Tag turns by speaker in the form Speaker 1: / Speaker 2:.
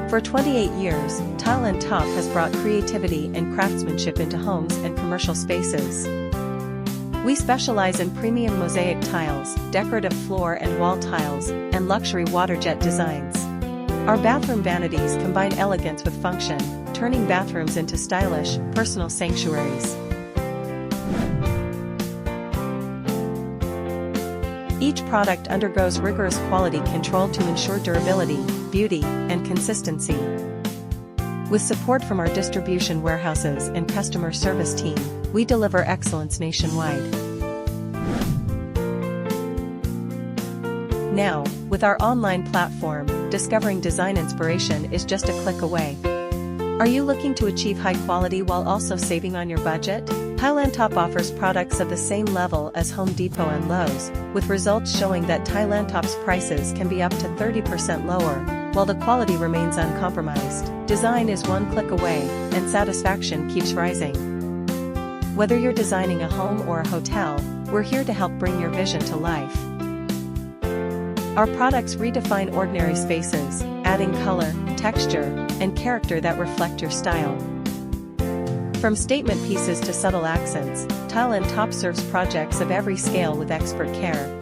Speaker 1: For 28 years, Tile & Top has brought creativity and craftsmanship into homes and commercial spaces. We specialize in premium mosaic tiles, decorative floor and wall tiles, and luxury waterjet designs. Our bathroom vanities combine elegance with function, turning bathrooms into stylish, personal sanctuaries. Each product undergoes rigorous quality control to ensure durability, beauty, and consistency. With support from our distribution warehouses and customer service team, we deliver excellence nationwide. Now, with our online platform, discovering design inspiration is just a click away. Are you looking to achieve high quality while also saving on your budget? Tile & Top offers products of the same level as Home Depot and Lowe's, with results showing that Tile & Top's prices can be up to 30% lower, while the quality remains uncompromised. Design is one click away, and satisfaction keeps rising. Whether you're designing a home or a hotel, we're here to help bring your vision to life. Our products redefine ordinary spaces, adding color, texture, and character that reflect your style. From statement pieces to subtle accents, Tile & Top serves projects of every scale with expert care.